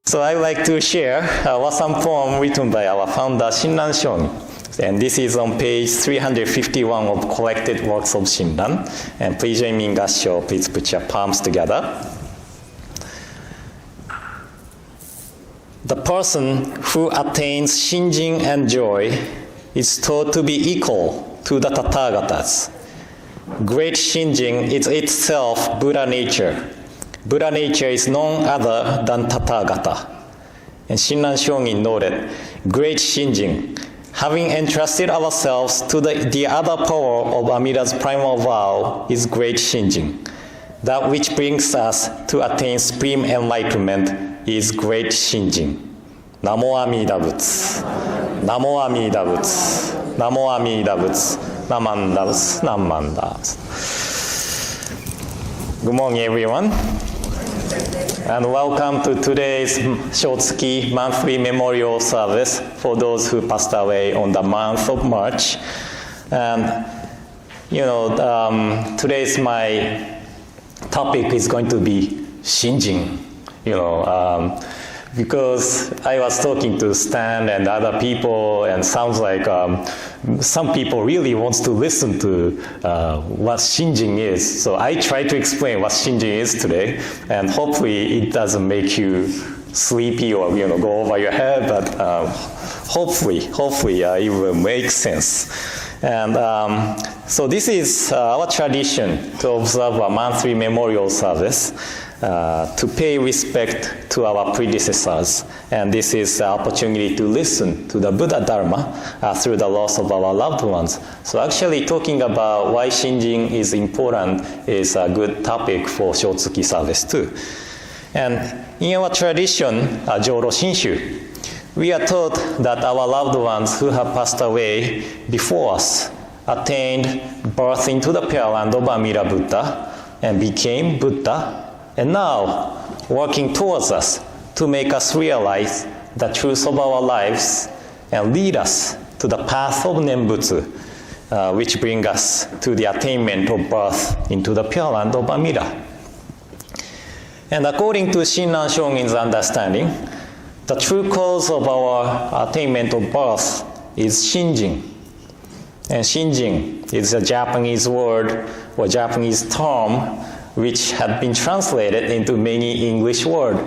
So I would like to share some poem written by our founder Shinran Shonin. And this is on page 351 of Collected Works of Shinran. And please join me in Gassho. Please put your palms together. The person who attains Shinjin and joy is thought to be equal to the Tathagatas. Great Shinjin is itself Buddha nature. Buddha nature is none other than Tathagata. And Shinran Shonin noted, great Shinjin, having entrusted ourselves to the other power of Amida's primal vow is great Shinjin. That which brings us to attain supreme enlightenment is great Shinjin. Namo Amida Butsu. Namo Amida Butsu. Namo Amida Butsu. Namanda Butsu. Namanda Butsu. Good morning, everyone. And welcome to today's Shotsuki monthly memorial service for those who passed away on the month of March. And, today's my topic is going to be Shinjin, because I was talking to Stan and other people, and sounds like some people really wants to listen to what Shinjin is. So I try to explain what Shinjin is today, and hopefully it doesn't make you sleepy or go over your head, but hopefully it will make sense. And so this is our tradition to observe a monthly memorial service to pay respect to our predecessors. And this is the opportunity to listen to the Buddha Dharma through the loss of our loved ones. So actually talking about why Shinjin is important is a good topic for Shotsuki service too. And in our tradition, Joro Shinshu, we are taught that our loved ones who have passed away before us attained birth into the Pure Land of Amida Buddha and became Buddha, and now working towards us to make us realize the truth of our lives and lead us to the path of Nembutsu, which bring us to the attainment of birth into the Pure Land of Amida. And according to Shinran Shonin's understanding, the true cause of our attainment of birth is Shinjin. And Shinjin is a Japanese word or Japanese term which had been translated into many English words.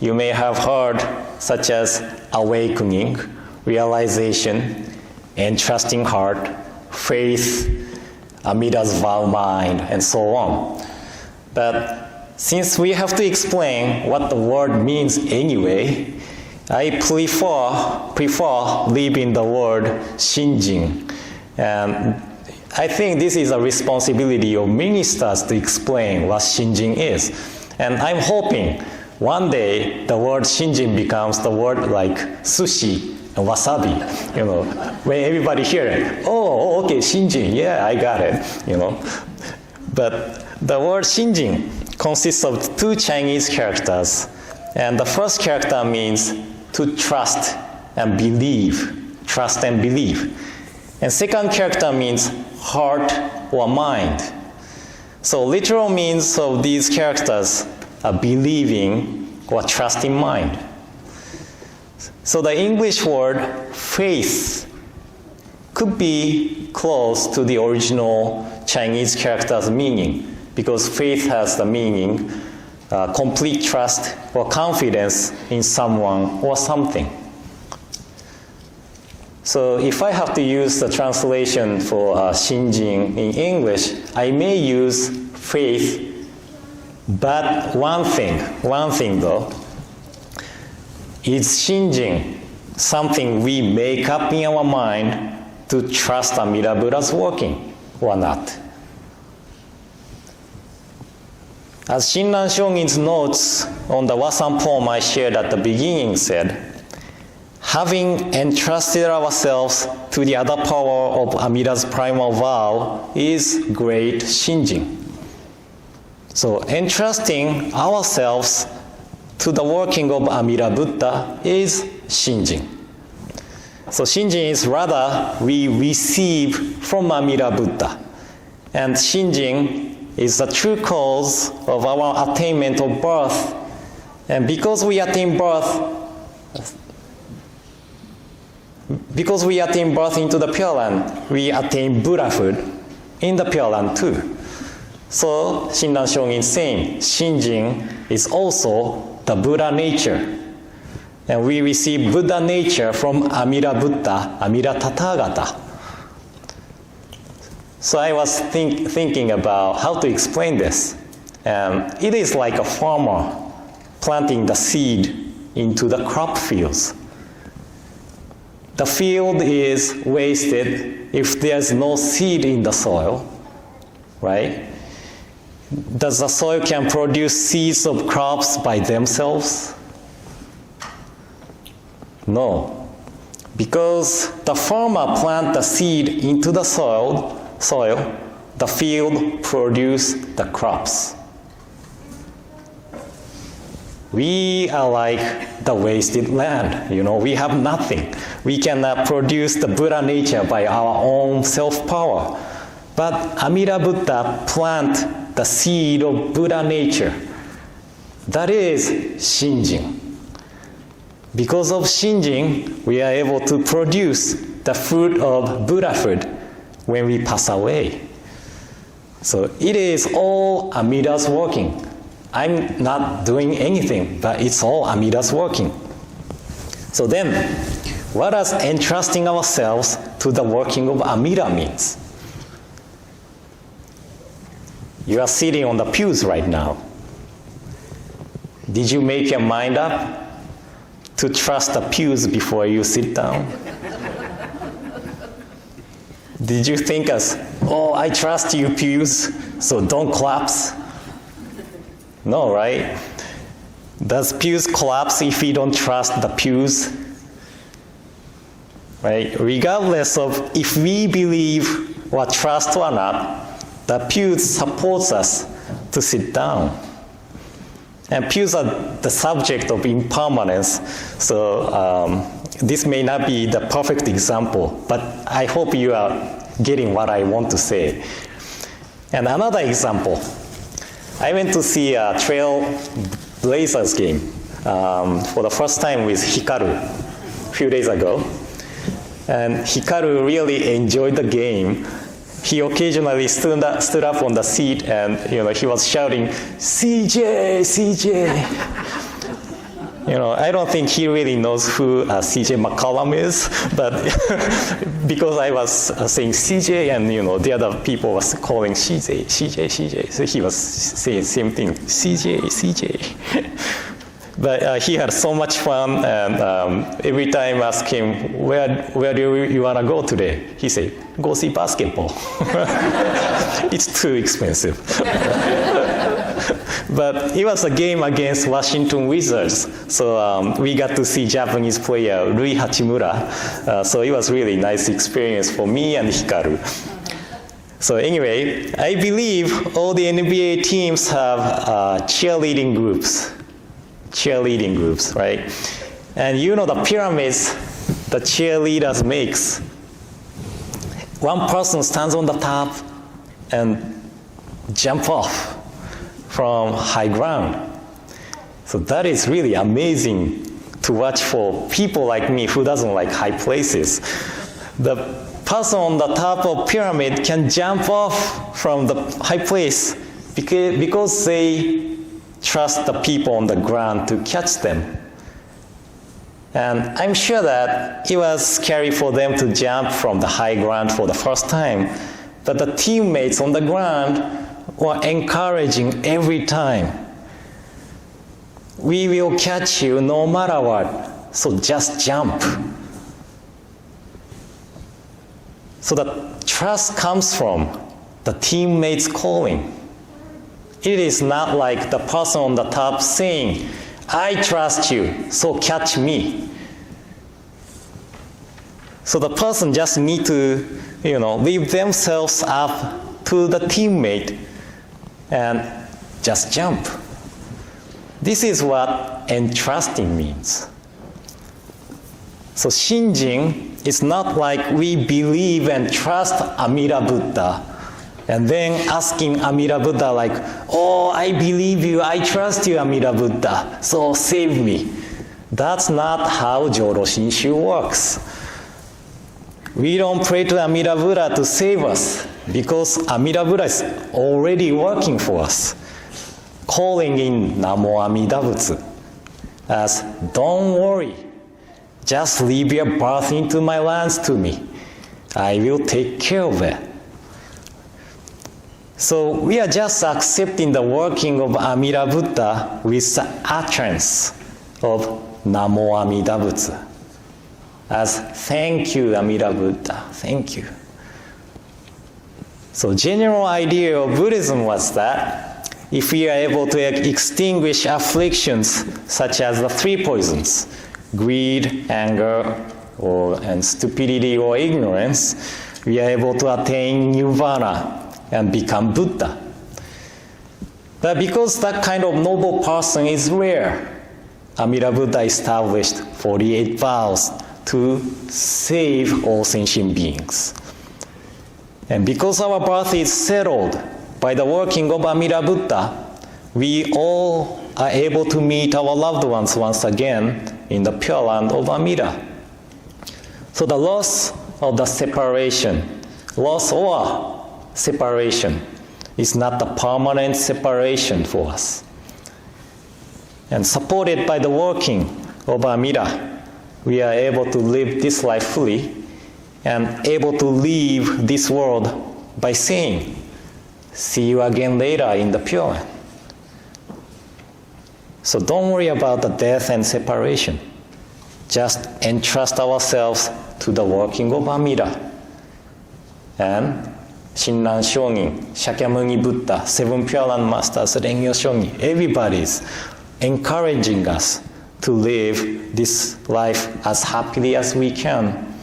You may have heard such as awakening, realization, entrusting heart, faith, Amida's vow mind, and so on. But since we have to explain what the word means anyway, I prefer leaving the word Shinjin. And I think this is a responsibility of ministers to explain what Shinjin is. And I'm hoping one day the word Shinjin becomes the word like sushi and wasabi, when everybody hear it. Oh, okay, Shinjin, yeah, I got it, But the word Shinjin consists of two Chinese characters. And the first character means to trust and believe, trust and believe. And second character means heart or mind. So literal means of these characters are believing or trusting mind. So the English word faith could be close to the original Chinese character's meaning, because faith has the meaning complete trust or confidence in someone or something. So if I have to use the translation for Shinjin in English, I may use faith, but one thing though, is Shinjin something we make up in our mind to trust Amida Buddha's working or not? As Shinran Shonin's notes on the Wasan poem I shared at the beginning said, having entrusted ourselves to the other power of Amida's primal vow is great Shinjin. So entrusting ourselves to the working of Amida Buddha is Shinjin. So Shinjin is rather we receive from Amida Buddha. And Shinjin is the true cause of our attainment of birth And because we attain birth into the Pure Land, we attain Buddhahood in the Pure Land too. So Shinran Shongin is saying, Shinjin is also the Buddha nature. And we receive Buddha nature from Amida Buddha, Amida Tathagata. So I was thinking about how to explain this. It is like a farmer planting the seed into the crop fields. The field is wasted if there's no seed in the soil, right? Does the soil can produce seeds of crops by themselves? No. Because the farmer plant the seed into the soil, the field produce the crops. We are like the wasted land. We have nothing. We cannot produce the Buddha nature by our own self-power. But Amida Buddha plant the seed of Buddha nature. That is Shinjin. Because of Shinjin, we are able to produce the fruit of Buddhahood when we pass away. So it is all Amida's working. I'm not doing anything, but it's all Amida's working. So then, what does entrusting ourselves to the working of Amida means? You are sitting on the pews right now. Did you make your mind up to trust the pews before you sit down? Did you think I trust you, pews, so don't collapse? No, right? Does pews collapse if we don't trust the pews? Right? Regardless of if we believe or trust or not, the pews supports us to sit down. And pews are the subject of impermanence, so this may not be the perfect example, but I hope you are getting what I want to say. And another example, I went to see a Trail Blazers game for the first time with Hikaru a few days ago. And Hikaru really enjoyed the game. He occasionally stood up on the seat and he was shouting, CJ, CJ. I don't think he really knows who CJ McCollum is, but because I was saying CJ and the other people was calling CJ, so he was saying the same thing, CJ. But he had so much fun, and every time I asked him, where do you want to go today? He said, go see basketball. It's too expensive. But it was a game against Washington Wizards, so we got to see Japanese player Rui Hachimura. So it was really nice experience for me and Hikaru. So anyway, I believe all the NBA teams have cheerleading groups, right? And the pyramids the cheerleaders makes. One person stands on the top and jump off from high ground. So that is really amazing to watch for people like me who doesn't like high places. The person on the top of pyramid can jump off from the high place because they trust the people on the ground to catch them. And I'm sure that it was scary for them to jump from the high ground for the first time, but the teammates on the ground were encouraging every time. We will catch you no matter what, so just jump. So the trust comes from the teammates calling. It is not like the person on the top saying, I trust you, so catch me. So the person just need to, leave themselves up to the teammate and just jump. This is what entrusting means. So Shinjin is not like we believe and trust Amida Buddha, and then asking Amida Buddha like, oh, I believe you, I trust you, Amida Buddha, so save me. That's not how Joro Shinshu works. We don't pray to Amida Buddha to save us because Amida Buddha is already working for us, calling in Namo Amida Butsu as, don't worry, just leave your birth into my lands to me. I will take care of it. So we are just accepting the working of Amida Buddha with the utterance of Namo Amida Butsu as, thank you, Amida Buddha, thank you. So general idea of Buddhism was that if we are able to extinguish afflictions such as the three poisons, greed, anger, and stupidity or ignorance, we are able to attain nirvana and become Buddha. But because that kind of noble person is rare, Amida Buddha established 48 vows to save all sentient beings. And because our birth is settled by the working of Amida Buddha, we all are able to meet our loved ones once again in the Pure Land of Amida. So the loss of the separation, loss or separation, is not a permanent separation for us. And supported by the working of Amida, we are able to live this life fully and able to leave this world by saying, see you again later in the Pure Land. So don't worry about the death and separation. Just entrust ourselves to the working of Amida. And Shinran Shonin, Shakyamuni Buddha, Seven Pure Land Masters, Rengyo Shonin, everybody is encouraging us to live this life as happily as we can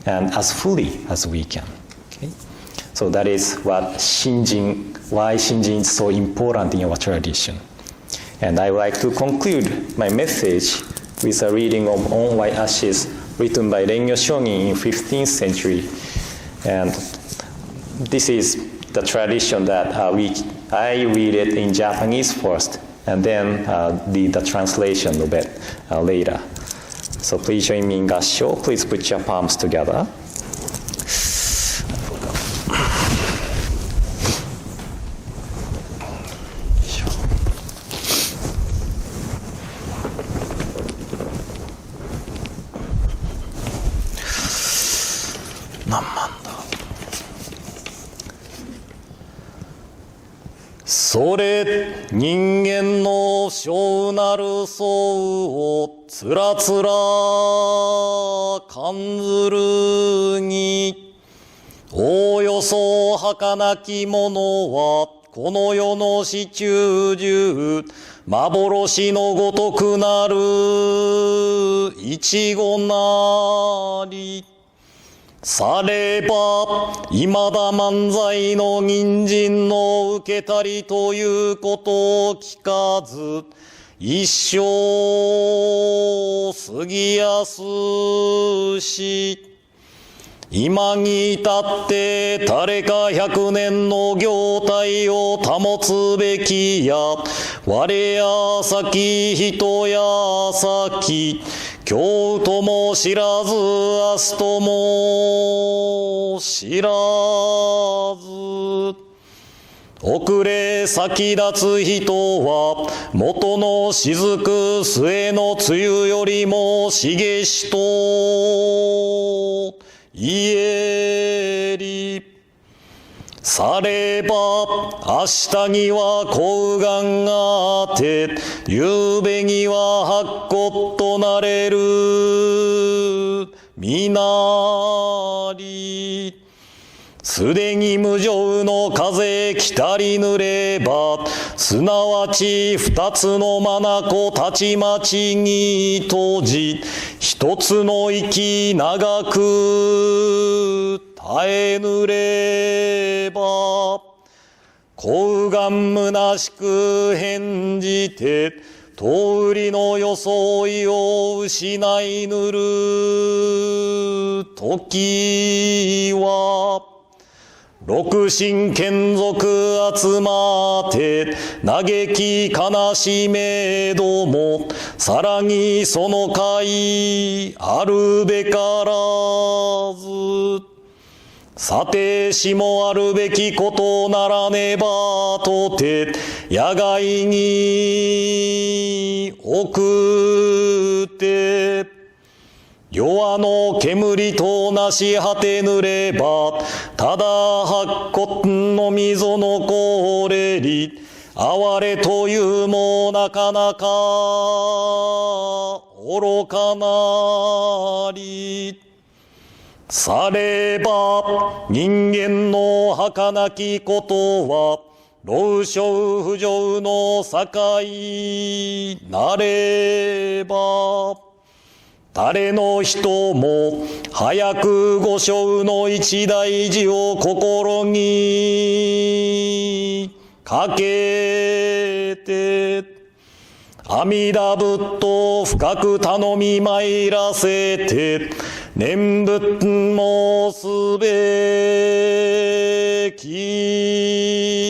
and as fully as we can. Okay? So that is what Shinjin, why Shinjin is so important in our tradition. And I would like to conclude my message with a reading of On White Ashes written by Rengyo Shonin in 15th century. And this is the tradition that I read it in Japanese first and then the translation of it later. So please join me in Gassho. Please put your palms together.それ人間の小なる相をつらつら感ずるにおおよそ儚きものはこの世の始終中幻のごとくなるいちごなりされば、未だ漫才の人参の受けたりということを聞かず、一生過ぎやすし、今に至って誰か100年の業態を保つべきや、我や先人や先、今日とも知らず明日とも知らず遅れ先立つ人は元の雫末の梅雨よりも茂しと言えりされば明日には紅岩があって夕べには白骨となれるみなりすでに無常の風来たり濡ればすなわち二つの眼たちまちに閉じ一つの息長く耐え濡れば紅岩虚しく返じて通りの装いを失いぬる時は六神眷属集まって嘆き悲しめどもさらにその会あるべからずさてしもあるべきことならねばとて野外に送って弱の煙となし果てぬればただ白骨の溝のこれり哀れというもなかなか愚かなりされば人間の儚きことは老少不浄の境なれば誰の人も早く五章の一大事を心にかけて阿弥陀仏と深く頼み参らせて念仏もすべき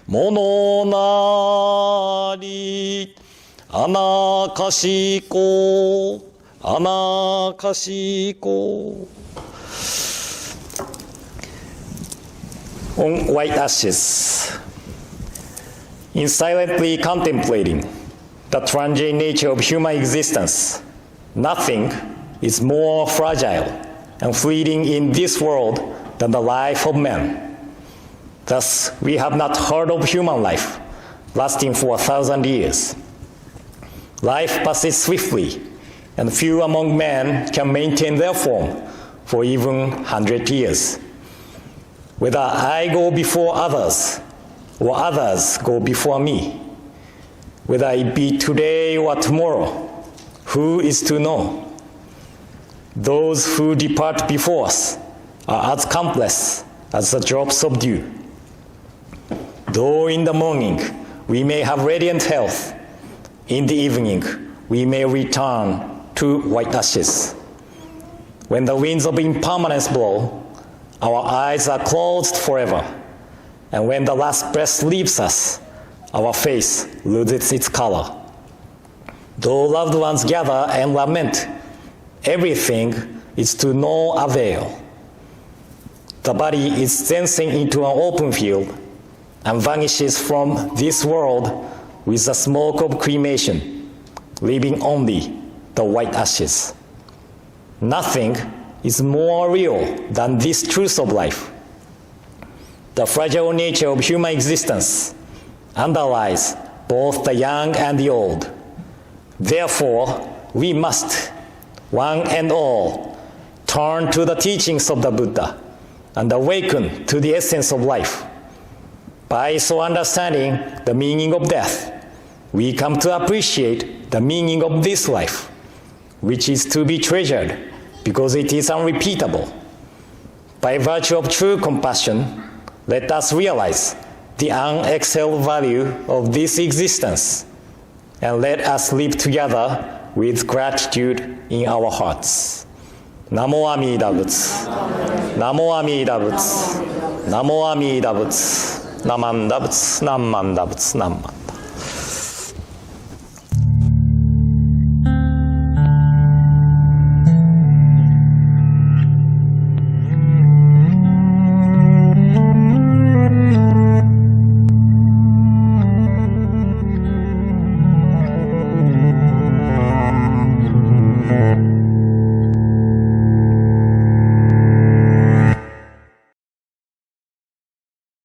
ものなりあなかしこあなかしこ On white ashes, in silently contemplating the transient nature of human existence, nothing is more fragile and fleeting in this world than the life of man. Thus, we have not heard of human life lasting for 1,000 years. Life passes swiftly, and few among men can maintain their form for even 100 years. Whether I go before others, or others go before me, whether it be today or tomorrow, who is to know? Those who depart before us are as countless as the drops of dew. Though in the morning we may have radiant health, in the evening we may return to white ashes. When the winds of impermanence blow, our eyes are closed forever. And when the last breath leaves us, our face loses its color. Though loved ones gather and lament, everything is to no avail. The body is dancing into an open field and vanishes from this world with the smoke of cremation, leaving only the white ashes. Nothing is more real than this truth of life. The fragile nature of human existence underlies both the young and the old. Therefore, we must, one and all, turn to the teachings of the Buddha and awaken to the essence of life. By so understanding the meaning of death, we come to appreciate the meaning of this life, which is to be treasured because it is unrepeatable. By virtue of true compassion, let us realize the unexcelled value of this existence, and let us live together with gratitude in our hearts. Namo Amida Butsu. Namo Amida Butsu. Namo Amida Butsu. Namanda Butsu. Namanda Butsu. Namanda.